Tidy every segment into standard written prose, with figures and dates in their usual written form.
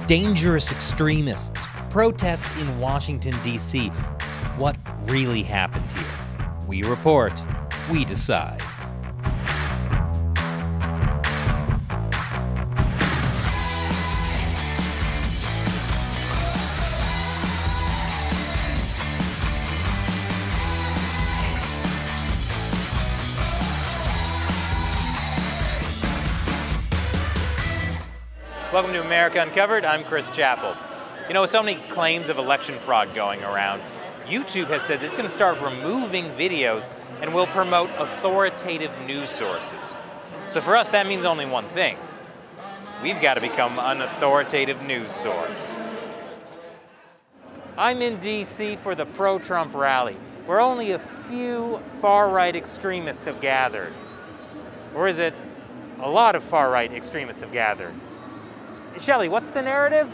dangerous extremists protest in Washington, D.C. What really happened here? We report, we decide. Welcome to America Uncovered. I'm Chris Chappell. You know, with so many claims of election fraud going around, YouTube has said it's going to start removing videos and will promote authoritative news sources. So for us, that means only one thing. We've got to become an authoritative news source. I'm in D.C. for the pro-Trump rally, where only a few far-right extremists have gathered. Or is it a lot of far-right extremists have gathered? Shelley, what's the narrative?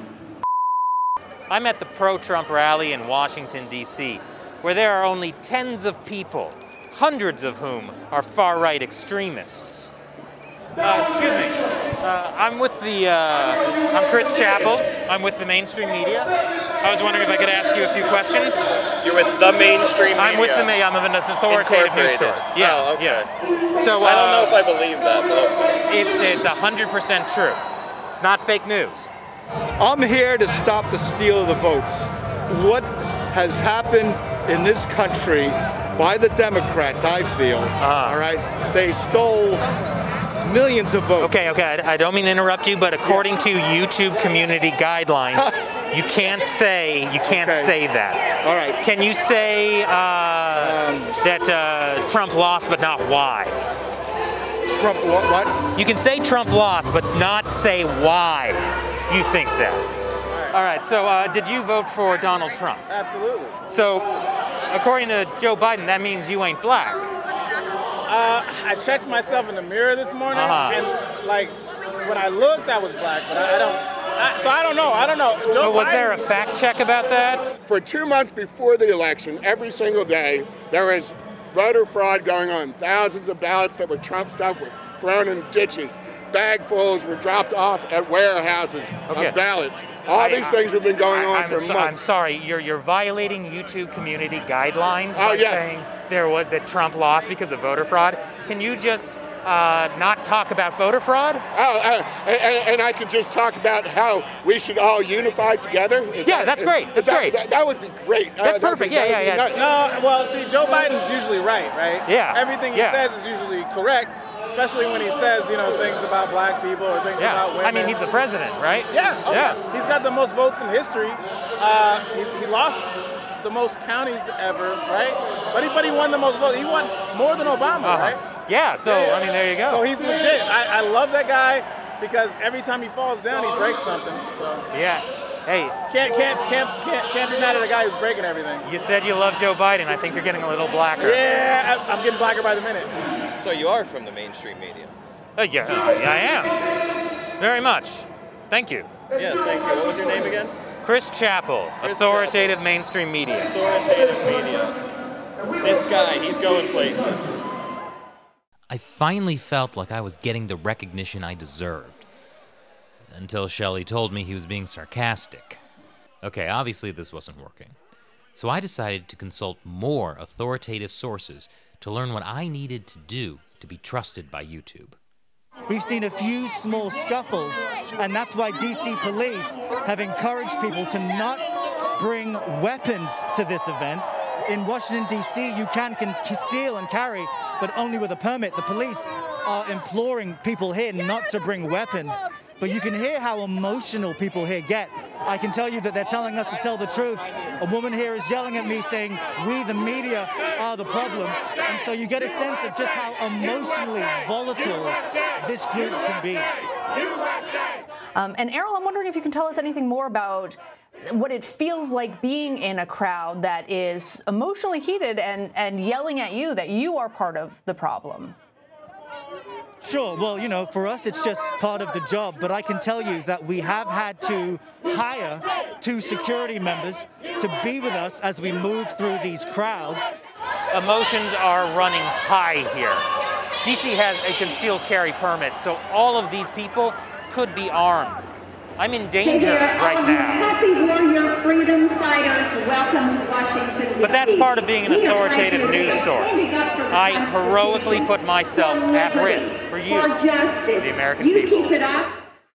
I'm at the pro-Trump rally in Washington, D.C., where there are only tens of people, hundreds of whom are far-right extremists. Excuse me. I'm Chris Chappell. I'm with the mainstream media. I was wondering if I could ask you a few questions. You're with the mainstream media? I'm an authoritative news source. Yeah, oh, okay. Yeah. So, I don't know if I believe that, but okay. It's 100% true. It's not fake news. I'm here to stop the steal of the votes. What has happened in this country by the Democrats, I feel, all right, they stole millions of votes. Okay, I don't mean to interrupt you, but according to YouTube community guidelines, you can't say that. All right. Can you say that Trump lost, but not why? Trump what? You can say Trump lost, but not say why you think that. All right, so did you vote for Donald Trump? Absolutely. So, according to Joe Biden, that means you ain't black. I checked myself in the mirror this morning, and like, when I looked, I was black, but I don't know. Joe Was Biden, there a fact check about that? For 2 months before the election, every single day, there was voter fraud going on. Thousands of ballots that were Trump stuff were thrown in ditches. Bagfuls were dropped off at warehouses of ballots. All these things have been going on for months. I'm sorry, you're violating YouTube community guidelines by saying that Trump lost because of voter fraud. Can you just not talk about voter fraud? And I could just talk about how we should all unify together. That's great. That's great. That would be great. That's perfect. Yeah. No, well, see, Joe Biden's usually right? Yeah. Everything he says is usually correct, especially when he says, things about black people or things about women. I mean, he's the president, right? Yeah. He's got the most votes in history. He lost the most counties ever, right? But he won the most votes. He won more than Obama, right? Yeah, so, I mean, there you go. So he's legit. I love that guy because every time he falls down, he breaks something. So yeah. Hey. Can't be mad at a guy who's breaking everything. You said you love Joe Biden. I think you're getting a little blacker. Yeah, I'm getting blacker by the minute. So you are from the mainstream media? Yeah, I am. Very much. Thank you. Yeah, thank you. What was your name again? Chris Chappell, authoritative mainstream media. Authoritative media. This guy, he's going places. I finally felt like I was getting the recognition I deserved. Until Shelley told me he was being sarcastic. Okay, obviously this wasn't working. So I decided to consult more authoritative sources to learn what I needed to do to be trusted by YouTube. We've seen a few small scuffles, and that's why DC police have encouraged people to not bring weapons to this event. In Washington, D.C., you can conceal and carry, but only with a permit. The police are imploring people here not to bring weapons, but you can hear how emotional people here get. I can tell you that they're telling us to tell the truth. A woman here is yelling at me saying, we, the media, are the problem. And so you get a sense of just how emotionally volatile this group can be. And Errol, I'm wondering if you can tell us anything more about what it feels like being in a crowd that is emotionally heated and yelling at you that you are part of the problem. Sure. Well, for us, it's just part of the job. But I can tell you that we have had to hire 2 security members to be with us as we move through these crowds. Emotions are running high here. DC has a concealed carry permit, so all of these people could be armed. I'm in danger right now. Happy warrior freedom fighters, welcome to Washington, D.C. But that's part of being an authoritative news source. I heroically put myself at risk for you, the American people.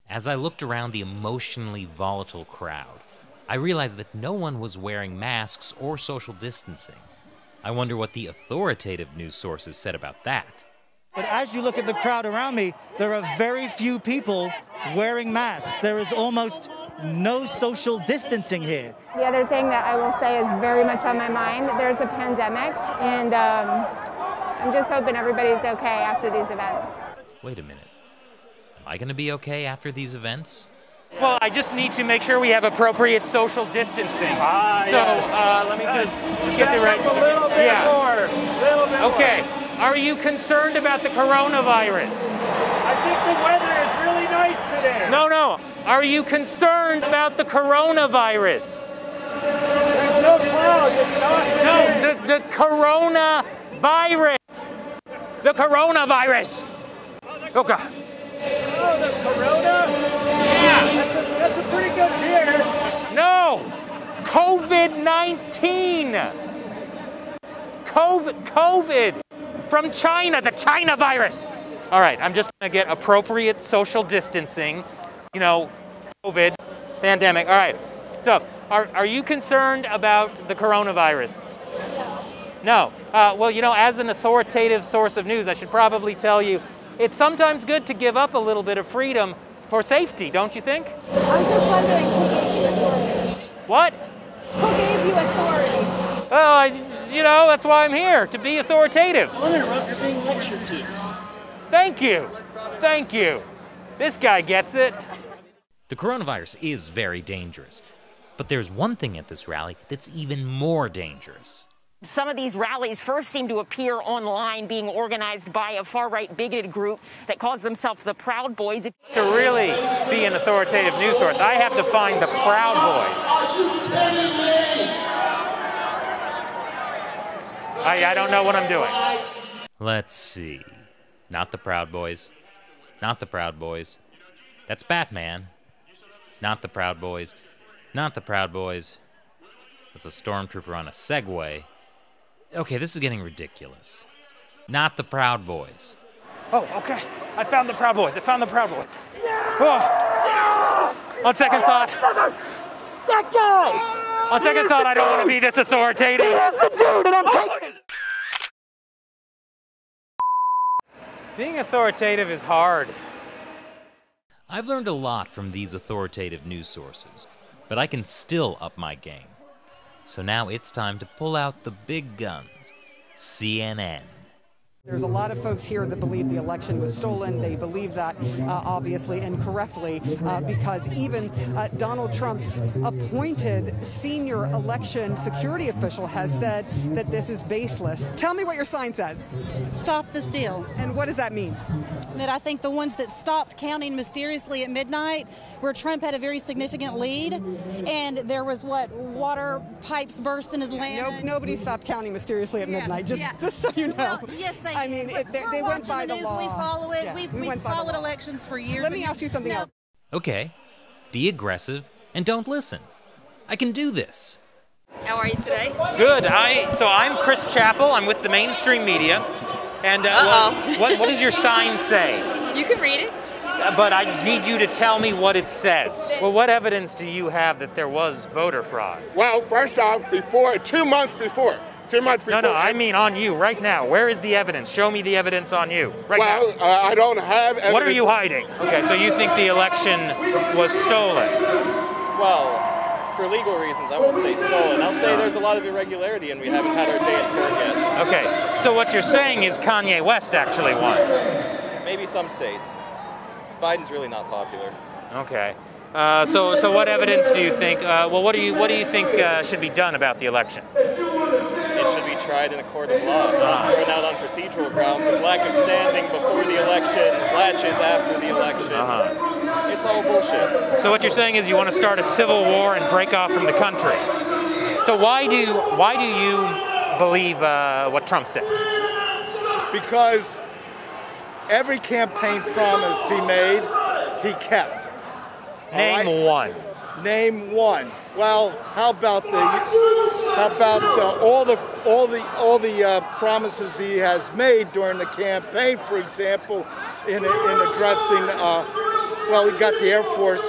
As I looked around the emotionally volatile crowd, I realized that no one was wearing masks or social distancing. I wonder what the authoritative news sources said about that. But as you look at the crowd around me, there are very few people wearing masks. There is almost no social distancing here. The other thing that I will say is very much on my mind, there's a pandemic, and I'm just hoping everybody's okay after these events. Wait a minute. Am I going to be okay after these events? Well, I just need to make sure we have appropriate social distancing. Let me just get the right. A little bit more. Little bit okay. more. Are you concerned about the coronavirus? I think the weather is really nice today. No. Are you concerned about the coronavirus? There's no clouds. It's not. No, the coronavirus. The coronavirus. Oh, God. Oh, the corona? Yeah. That's a pretty good beer. No. COVID-19. COVID. From China, the China virus. All right, I'm just gonna get appropriate social distancing, you know, COVID, pandemic. All right, so are you concerned about the coronavirus? No. Well, you know, as an authoritative source of news, I should probably tell you, it's sometimes good to give up a little bit of freedom for safety, don't you think? I was just wondering, who gave you authority? What? Who gave you authority? Oh, you know, that's why I'm here, to be authoritative. Don't interrupt, you're being lectured to. Thank you. Thank you. This guy gets it. The coronavirus is very dangerous. But there's one thing at this rally that's even more dangerous. Some of these rallies first seem to appear online, being organized by a far-right bigoted group that calls themselves the Proud Boys. To really be an authoritative news source, I have to find the Proud Boys. I don't know what I'm doing. Let's see. Not the Proud Boys. Not the Proud Boys. That's Batman. Not the Proud Boys. Not the Proud Boys. That's a stormtrooper on a Segway. Okay, this is getting ridiculous. Not the Proud Boys. Oh, okay. I found the Proud Boys. Oh. On second thought. That guy! On second thought, I don't want to be this authoritative. Here's the dude, and I'm taking it. Being authoritative is hard. I've learned a lot from these authoritative news sources, but I can still up my game. So now it's time to pull out the big guns. CNN. There's a lot of folks here that believe the election was stolen. They believe that, obviously, incorrectly, because even Donald Trump's appointed senior election security official has said that this is baseless. Tell me what your sign says. Stop the steal. And what does that mean? That I think the ones that stopped counting mysteriously at midnight, where Trump had a very significant lead, and there was, water pipes burst into the land? Nobody stopped counting mysteriously at midnight, just so you know. Well, yes, they went by the law. We follow it. Yeah, we've went by followed the law. elections for years. Let me ask you something else. Okay, be aggressive and don't listen. I can do this. How are you today? Good. So I'm Chris Chappell. I'm with the mainstream media. And what does your sign say? You can read it. But I need you to tell me what it says. Well, what evidence do you have that there was voter fraud? Well, first off, 2 months before. 2 months before. No, I mean on you right now. Where is the evidence? Show me the evidence on you right now. I don't have evidence. What are you hiding? Okay, so you think the election was stolen? Well, for legal reasons, I won't say stolen. I'll say there's a lot of irregularity and we haven't had our day in court yet. Okay, so what you're saying is Kanye West actually won? Maybe some states. Biden's really not popular. Okay. So what evidence do you think? What do you think should be done about the election? It should be tried in a court of law, not thrown out on procedural grounds with lack of standing before the election, latches after the election. It's all bullshit. So what you're saying is you want to start a civil war and break off from the country. So why do you believe what Trump says? Because every campaign promise he made, he kept. Name one. Name one. Well, how about all the promises he has made during the campaign? For example, in addressing, well, we got the Air Force,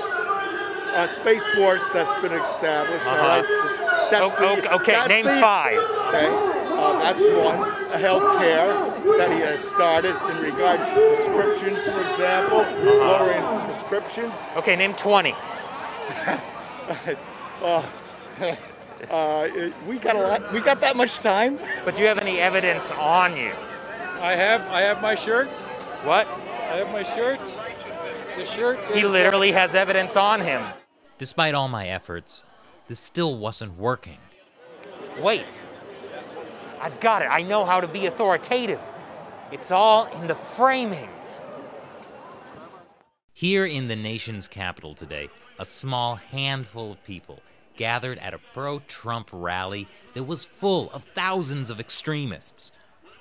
Space Force that's been established. Okay, name five. Okay. That's one. Health care that he has started in regards to prescriptions, for example, lowering prescriptions. Okay, name 20. We got a lot. We got that much time. But do you have any evidence on you? I have my shirt. What? I have my shirt. The shirt is... He literally has evidence on him. Despite all my efforts, this still wasn't working. Wait. I've got it. I know how to be authoritative. It's all in the framing. Here in the nation's capital today, a small handful of people gathered at a pro-Trump rally that was full of thousands of extremists.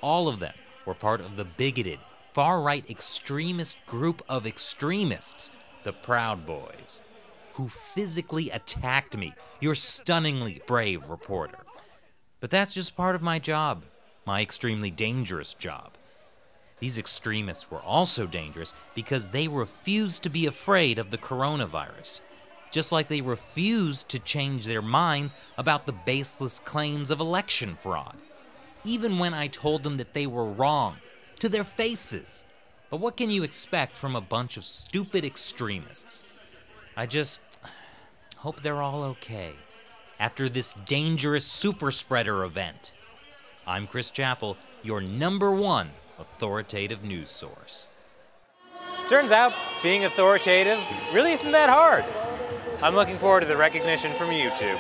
All of them were part of the bigoted, far-right extremist group of extremists, the Proud Boys, who physically attacked me, your stunningly brave reporter. But that's just part of my job, my extremely dangerous job. These extremists were also dangerous because they refused to be afraid of the coronavirus, just like they refused to change their minds about the baseless claims of election fraud, even when I told them that they were wrong, to their faces. But what can you expect from a bunch of stupid extremists? I just hope they're all okay after this dangerous super spreader event. I'm Chris Chappell, your #1 authoritative news source. Turns out, being authoritative really isn't that hard. I'm looking forward to the recognition from YouTube.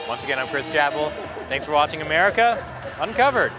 Once again, I'm Chris Chappell. Thanks for watching America Uncovered.